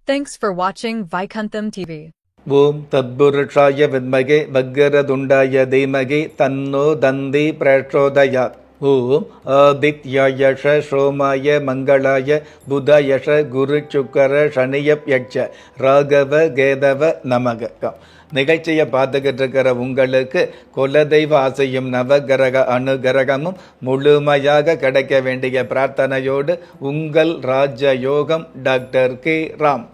Thanks for watching Vaikuntham TV. ஓம் தத்புருஷாய வித்மகே வக்கரதுண்டாய தீமகி தன்னோ தந்தி பிரச்சோதயாத். ஓம் ஆதித்யாயஷ சோமாய மங்களாய புதயஷ குரு சுக்கர சனியப்யட்ச ராகவ கேதவ நமக. நிகழ்ச்சியை பார்த்துக்கிட்டு இருக்கிற உங்களுக்கு குலதெய்வ ஆசையும் நவகிரக அனுகிரகமும் முழுமையாக கிடைக்க வேண்டிய பிரார்த்தனையோடு உங்கள் ராஜயோகம் டாக்டர் கே ராம்.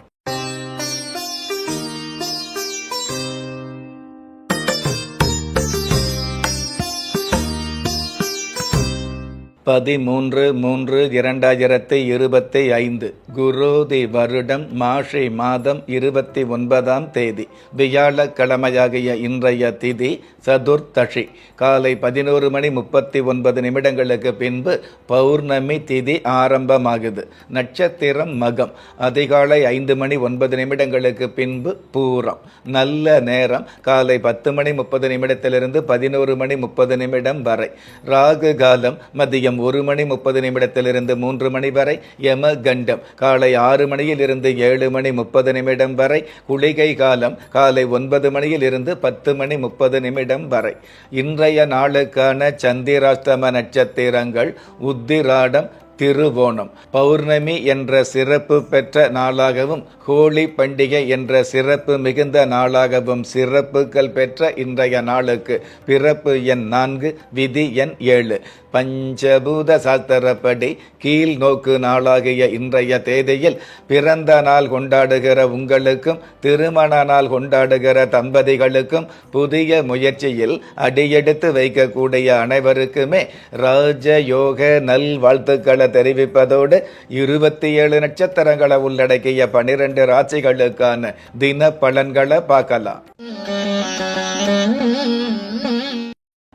பதிமூன்று 3/3/2025 குரோதி வருடம் மாஷி மாதம் 29ஆம் தேதி வியாழக்கிழமையாகிய இன்றைய திதி சதுர்த்தஷி. காலை 11:39 பின்பு பௌர்ணமி திதி ஆரம்பமாகுது. நட்சத்திரம் மகம். அதிகாலை 5:09 பின்பு பூரம். நல்ல நேரம் காலை 10:30 11:30 வரை. ராகு காலம் மதியம் 1:30 3 மணி வரை. யம கண்டம் காலை 6 மணியிலிருந்து 7:30 வரை. குளிகை காலம் காலை 9 மணியிலிருந்து 10:30 வரை. இன்றைய நாளுக்கான சந்திராஷ்டம நட்சத்திரங்கள் உத்திராடம், திருவோணம். பௌர்ணமி என்ற சிறப்பு பெற்ற நாளாகவும் ஹோலி பண்டிகை என்ற சிறப்பு மிகுந்த நாளாகவும் சிறப்புகள் பெற்ற இன்றைய நாளுக்கு பிறப்பு எண் 4, விதி எண் 7. பஞ்சபூத சாஸ்திரப்படி கீழ் நோக்கு நாளாகிய இன்றைய தேதியில் பிறந்த நாள் கொண்டாடுகிற உங்களுக்கும் திருமண நாள் கொண்டாடுகிற தம்பதிகளுக்கும் புதிய முயற்சியில் அடியெடுத்து வைக்கக்கூடிய அனைவருக்குமே ராஜயோக நல் வாழ்த்துக்களை தெரிவிப்பதோடு 27 நட்சத்திரங்களை உள்ளடக்கிய 12 ராசிகளுக்கான தின பலன்களை பார்க்கலாம்.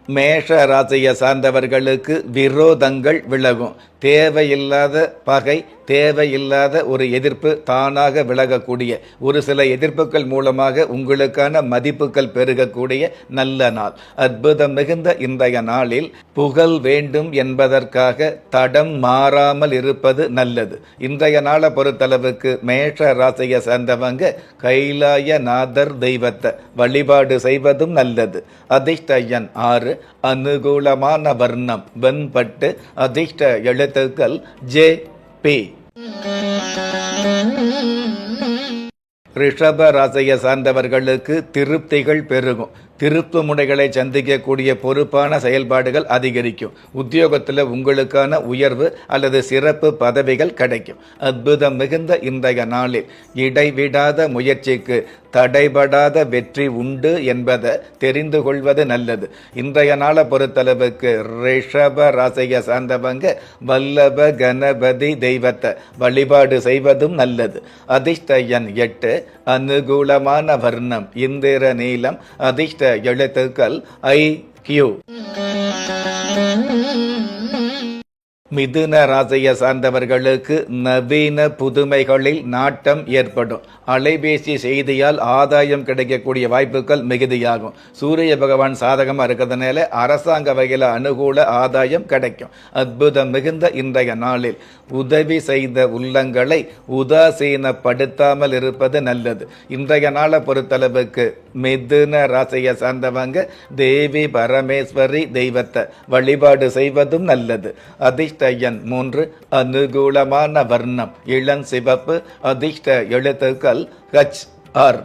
மேஷ ராசியை சார்ந்தவர்களுக்கு விரோதங்கள் விலகும். தேவையில்லாத பகை, தேவையில்லாத ஒரு எதிர்ப்பு தானாக விலகக்கூடிய ஒரு சில எதிர்ப்புகள் மூலமாக உங்களுக்கான மதிப்புகள் பெருகக்கூடிய நல்ல நாள். அற்புதம் மிகுந்த இன்றைய நாளில் புகழ் வேண்டும் என்பதற்காக தடம் மாறாமல் இருப்பது நல்லது. இன்றைய நாளை பொறுத்தளவுக்கு மேஷ ராசியை சேர்ந்தவங்க கைலாய நாதர் தெய்வத்தை வழிபாடு செய்வதும் நல்லது. அதிர்ஷ்ட எண் 6. அனுகூலமான வர்ணம் வெண்பட்டு. அதிர்ஷ்ட எழுத்துக்கள் JP. ரிஷப ராசியை சார்ந்தவர்களுக்கு திருப்திகள் பெருகும். திருப்பு முனைகளை சந்திக்கக்கூடிய பொறுப்பான செயல்பாடுகள் அதிகரிக்கும். உத்தியோகத்தில் உங்களுக்கான உயர்வு அல்லது சிறப்பு பதவிகள் கிடைக்கும். அற்புதம் மிகுந்த இன்றைய நாளில் இடைவிடாத முயற்சிக்கு தடைபடாத வெற்றி உண்டு என்பதை தெரிந்து கொள்வது நல்லது. இன்றைய நாளை பொறுத்தளவுக்கு ரிஷப ராசியை சார்ந்தவங்க வல்லப கணபதி தெய்வத்தை வழிபாடு செய்வதும் நல்லது. அதிர்ஷ்ட எண் 8. அனுகூலமான வர்ணம் இந்திர நீலம். அதிர்ஷ்ட எழுத்துக்கள் IQ. மிதுன ராசியை சார்ந்தவர்களுக்கு நவீன புதுமைகளில் நாட்டம் ஏற்படும். அலைபேசி செய்தியால் ஆதாயம் கிடைக்கக்கூடிய வாய்ப்புகள் மிகுதியாகும். சூரிய பகவான் சாதகமாக இருக்கிறதுனால அரசாங்க வகையில் அனுகூல ஆதாயம் கிடைக்கும். அற்புதம் மிகுந்த இன்றைய நாளில் உதவி செய்த உள்ளங்களை உதாசீனப்படுத்தாமல் இருப்பது நல்லது. இன்றைய நாளை பொறுத்தளவுக்கு மிதுன ராசியை சார்ந்தவங்க தேவி பரமேஸ்வரி தெய்வத்தை வழிபாடு செய்வதும் நல்லது. அதிர்ஷ்ட எண் 3. அனுகூலமான வர்ணம் இளம் சிவப்பு. அதிர்ஷ்ட எழுத்துக்கள் HR.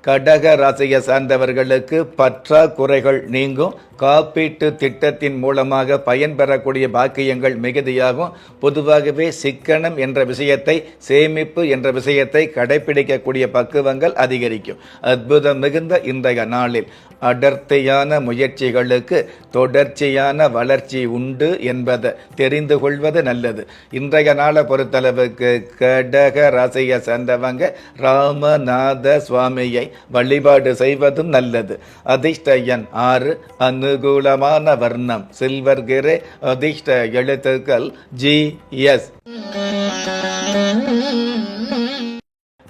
கடக ராசியை சார்ந்தவர்களுக்கு பற்றாக்குறைகள் நீங்கும். காப்பீட்டு திட்டத்தின் மூலமாக பயன்பெறக்கூடிய பாக்கியங்கள் மிகுதியாகும். பொதுவாகவே சிக்கனம் என்ற விஷயத்தை, சேமிப்பு என்ற விஷயத்தை கடைபிடிக்கக்கூடிய பக்குவங்கள் அதிகரிக்கும். அற்புதம் மிகுந்த இன்றைய நாளில் அடர்த்தியான முயற்சிகளுக்கு தொடர்ச்சியான வளர்ச்சி உண்டு என்பதை தெரிந்து கொள்வது நல்லது. இன்றைய நாளை பொறுத்தளவுக்கு கடக ராசியை சேர்ந்தவங்க ராமநாத சுவாமியை வழிபாடு செய்வதும் நல்லது. அதிர்ஷ்ட எண் 6. அனுகூலமான வர்ணம் சில்வர் கிரே. அதிர்ஷ்ட எழுத்துக்கள் GS.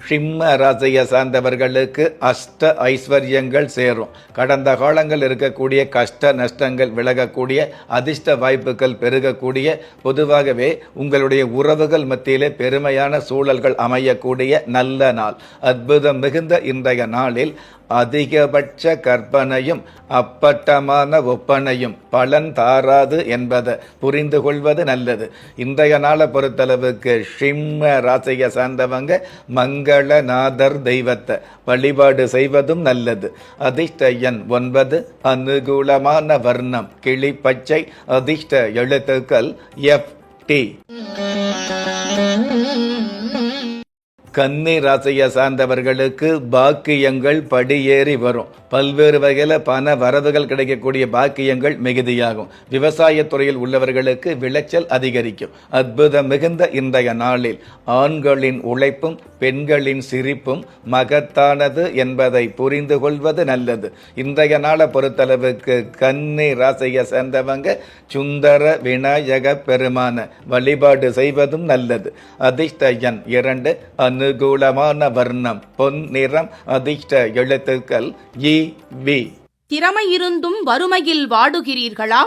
சிம்ம ராசியை சார்ந்தவர்களுக்கு அஷ்ட ஐஸ்வர்யங்கள் சேரும். கடந்த காலங்கள் இருக்கக்கூடிய கஷ்ட நஷ்டங்கள் விலகக்கூடிய, அதிர்ஷ்ட வாய்ப்புகள் பெருகக்கூடிய, பொதுவாகவே உங்களுடைய உறவுகள் மத்தியிலே பெருமையான சூழல்கள் அமையக்கூடிய நல்ல நாள். அற்புதம் மிகுந்த இன்றைய நாளில் அதிகபட்ச கற்பனையும் அப்பட்டமான ஒப்பனையும் பலன் தாராது என்பதை புரிந்து கொள்வது நல்லது. இன்றைய நாளை பொறுத்தளவுக்கு சிம்ம ராசியை சார்ந்தவங்க மங்களநாதர் தெய்வத்தை வழிபாடு செய்வதும் நல்லது. அதிர்ஷ்ட எண் 9, அனுகூலமான வர்ணம் கிளி பச்சை, அதிர்ஷ்ட எழுத்துக்கள் FT. கன்னி ராசியை சார்ந்தவர்களுக்கு பாக்கியங்கள் படியேறி வரும். பல்வேறு வகையில் பண வரவுகள் கிடைக்கக்கூடிய பாக்கியங்கள் மிகுதியாகும். விவசாயத்துறையில் உள்ளவர்களுக்கு விளைச்சல் அதிகரிக்கும். அற்புதம் மிகுந்த இன்றைய நாளில் ஆண்களின் உழைப்பும் பெண்களின் சிரிப்பும் மகத்தானது என்பதை புரிந்து கொள்வது நல்லது. இன்றைய நாளை பொறுத்தளவுக்கு கன்னி ராசியை சேர்ந்தவங்க சுந்தர விநாயக பெருமான வழிபாடு செய்வதும் நல்லது. அதிர்ஷ்ட எண் 2, அனுகூலமான வர்ணம் பொன் நிறம், அதிர்ஷ்ட எழுத்துக்கள் EV. திறமை இருந்தும் வறுமையில் வாடுகிறீர்களா?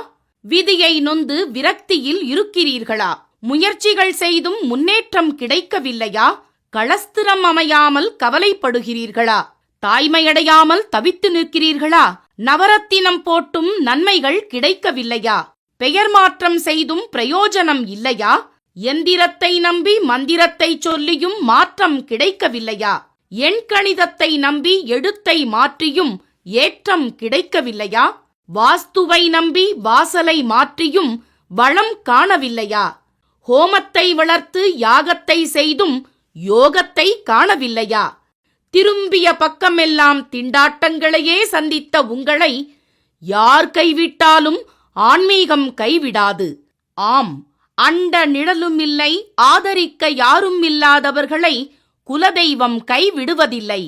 விதியை நொந்து விரக்தியில் இருக்கிறீர்களா? முயற்சிகள் செய்தும் முன்னேற்றம் கிடைக்கவில்லையா? களஸ்திரம் அமையாமல் கவலைப்படுகிறீர்களா? தாய்மையடையாமல் தவித்து நிற்கிறீர்களா? நவரத்தினம் போட்டும் நன்மைகள் கிடைக்கவில்லையா? பெயர் மாற்றம் செய்தும் பிரயோஜனம் இல்லையா? எந்திரத்தை நம்பி மந்திரத்தை சொல்லியும் மாற்றம் கிடைக்கவில்லையா? எண்கணிதத்தை நம்பி எழுத்தை மாற்றியும் ஏற்றம் கிடைக்கவில்லையா? வாஸ்துவை நம்பி வாசலை மாற்றியும் வளம் காணவில்லையா? ஹோமத்தை வளர்த்து யாகத்தை செய்தும் யோகத்தை காணவில்லையா? திரும்பிய பக்கமெல்லாம் திண்டாட்டங்களையே சந்தித்த உங்களை யார் கைவிட்டாலும் ஆன்மீகம் கைவிடாது. ஆம், அண்ட நிழலும் இல்லை, ஆதரிக்க யாரும் இல்லாதவர்களை குலதெய்வம் கைவிடுவதில்லை.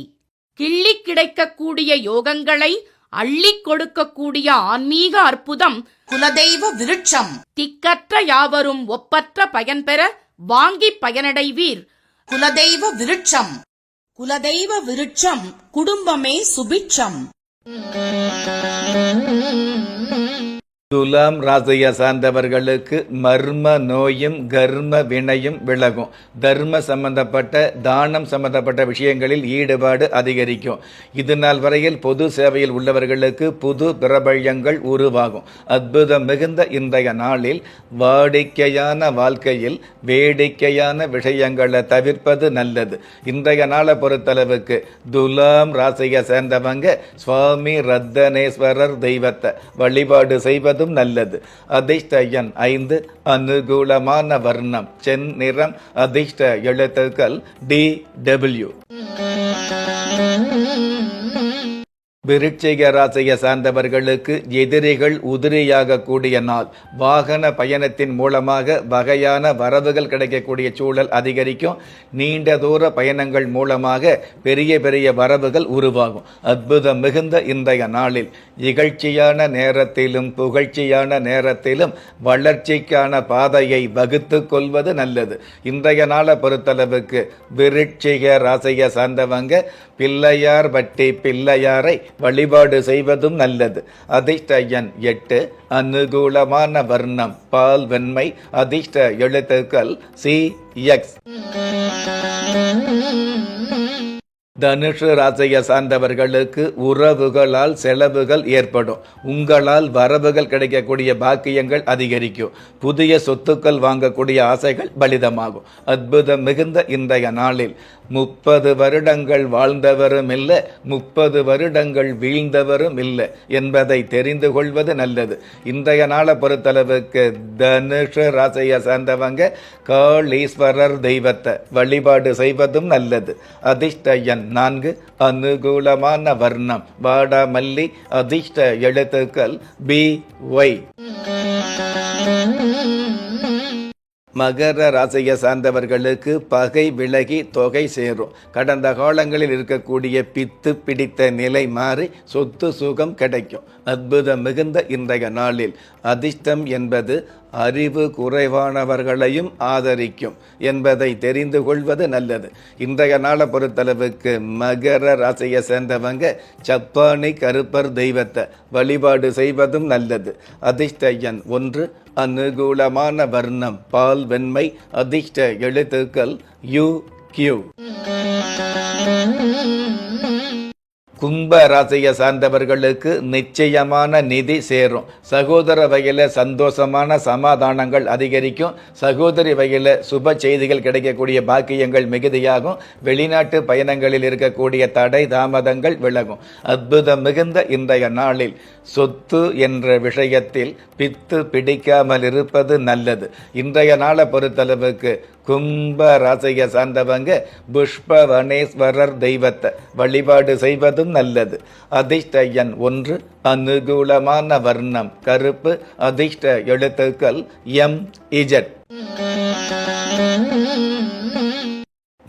கிள்ளி கிடைக்கக்கூடிய யோகங்களை அள்ளிக் கொடுக்கக்கூடிய ஆன்மீக அற்புதம் குலதெய்வ விருட்சம். திக்கற்ற யாவரும் ஒப்பற்ற பயன்பெற வாங்கி பயனடைவீர். குலதெய்வ விருட்சம். குலதெய்வ விருட்சம், குடும்பமே சுபிட்சம். துலாம் ராசியை சார்ந்தவர்களுக்கு மர்ம நோயும் கர்ம வினையும் விலகும். தர்ம சம்பந்தப்பட்ட தானம் சம்பந்தப்பட்ட விஷயங்களில் ஈடுபாடு அதிகரிக்கும். இது நாள் வரையில் பொது சேவையில் உள்ளவர்களுக்கு புது பிரபல்யங்கள் உருவாகும். அற்புதம் மிகுந்த இன்றைய நாளில் வாடிக்கையான வாழ்க்கையில் வேடிக்கையான விஷயங்களை தவிர்ப்பது நல்லது. இன்றைய நாளை பொறுத்தளவுக்கு துலாம் ராசியை சேர்ந்தவங்க சுவாமி ரத்தனேஸ்வரர் தெய்வத்தை வழிபாடு செய்வது நல்லது. அதிர்ஷ்ட எண் 5, அனுகூலமான வர்ணம் சென் நிறம், அதிர்ஷ்ட எழுத்துக்கள் DW. விருச்சிக ராசியை சார்ந்தவர்களுக்கு எதிரிகள் உதிரியாக கூடிய நாள். வாகன பயணத்தின் மூலமாக வகையான வரவுகள் கிடைக்கக்கூடிய சூழல் அதிகரிக்கும். நீண்ட தூர பயணங்கள் மூலமாக பெரிய பெரிய வரவுகள் உருவாகும். அற்புதம் மிகுந்த இன்றைய நாளில் இகழ்ச்சியான நேரத்திலும் புகழ்ச்சியான நேரத்திலும் வளர்ச்சிக்கான பாதையை வகுத்து கொள்வது நல்லது. இன்றைய நாளை பொறுத்தளவுக்கு விருச்சிக ராசியை சார்ந்தவங்க பிள்ளையார் பட்டி பிள்ளையாரை வழிபாடு செய்வதும் நல்லது. அதிர்ஷ்ட எண் 8, அனுகூலமான வர்ணம் பால் வெண்மை, அதிர்ஷ்ட எழுத்துக்கள் CX. தனுஷு ராசியை சார்ந்தவர்களுக்கு உறவுகளால் செலவுகள் ஏற்படும். உங்களால் வரவுகள் கிடைக்கக்கூடிய பாக்கியங்கள் அதிகரிக்கும். புதிய சொத்துக்கள் வாங்கக்கூடிய ஆசைகள் பலிதமாகும். அற்புதம் மிகுந்த இன்றைய நாளில் 30 வருடங்கள் வாழ்ந்தவரும் இல்லை, 30 வருடங்கள் வீழ்ந்தவரும் இல்லை என்பதை தெரிந்து கொள்வது நல்லது. இன்றைய நாளை பொறுத்தளவுக்கு தனுஷ ராசியை சார்ந்தவங்க காளீஸ்வரர் தெய்வத்தை வழிபாடு செய்வதும் நல்லது. அதிர்ஷ்ட எண் 4, அனுகூலமான வர்ணம் வாடாமல்லி, அதிர்ஷ்ட எழுத்துக்கள் BY. மகர ராசியை சார்ந்தவர்களுக்கு பகை விலகி தொகை சேரும். கடந்த காலங்களில் இருக்கக்கூடிய பித்து பிடித்த நிலை மாறி சொத்து சுகம் கிடைக்கும். அற்புதம் மிகுந்த இன்றைய நாளில் அதிர்ஷ்டம் என்பது அறிவு குறைவானவர்களையும் ஆதரிக்கும் என்பதை தெரிந்து கொள்வது நல்லது. இன்றைய நாளை பொறுத்தளவுக்கு மகர ராசியை சேர்ந்தவங்க சப்பானி கருப்பர் தெய்வத்தை வழிபாடு செய்வதும் நல்லது. அதிர்ஷ்ட எண் 1, அனுகூலமான வர்ணம் பால் வெண்மை, அதிர்ஷ்ட எழுத்துக்கள் UQ. கும்ப ராசியை சார்ந்தவர்களுக்கு நிச்சயமான நிதி சேரும். சகோதர வகையில் சந்தோஷமான சமாதானங்கள் அதிகரிக்கும். சகோதரி வகையில் சுப செய்திகள் கிடைக்கக்கூடிய பாக்கியங்கள் மிகுதியாகும். வெளிநாட்டு பயணங்களில் இருக்கக்கூடிய தடை தாமதங்கள் விலகும். அற்புதம் மிகுந்த இன்றைய நாளில் சொத்து என்ற விஷயத்தில் பித்து பிடிக்காமல் இருப்பது நல்லது. இன்றைய நாளை பொறுத்தளவுக்கு கும்ப ராசியை சார்ந்தவங்க புஷ்பவனேஸ்வரர் தெய்வத்தை வழிபாடு செய்வதும் நல்லது. அதிர்ஷ்ட எண் 1, அனுகூலமான வர்ணம் கருப்பு, அதிர்ஷ்ட எழுத்துக்கள் MZ.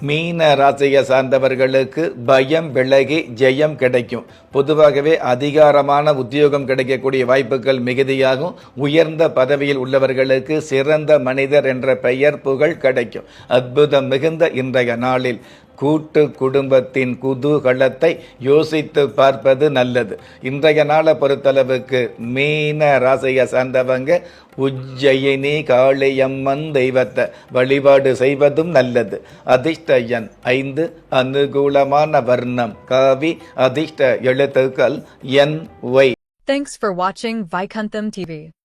மீன ராசியை சார்ந்தவர்களுக்கு பயம் விலகி ஜெயம் கிடைக்கும். பொதுவாகவே அதிகாரமான உத்தியோகம் கிடைக்கக்கூடிய வாய்ப்புகள் மிகுதியாகும். உயர்ந்த பதவியில் உள்ளவர்களுக்கு சிறந்த மனிதர் என்ற பெயர் புகழ் கிடைக்கும். அற்புதம் மிகுந்த இன்றைய நாளில் கூட்டு குடும்பத்தின் குதூகலத்தை யோசித்து பார்ப்பது நல்லது. இன்றைய நாளை பொறுத்தளவுக்கு மீன ராசியை சார்ந்தவங்க உஜ்ஜயினி காளியம்மன் தெய்வத்தை வழிபாடு செய்வதும் நல்லது. அதிர்ஷ்ட எண் 5, அனுகூலமான வர்ணம் காவி, அதிர்ஷ்ட எழுத்துக்கள் NY. Thanks for watching Vaikuntham TV.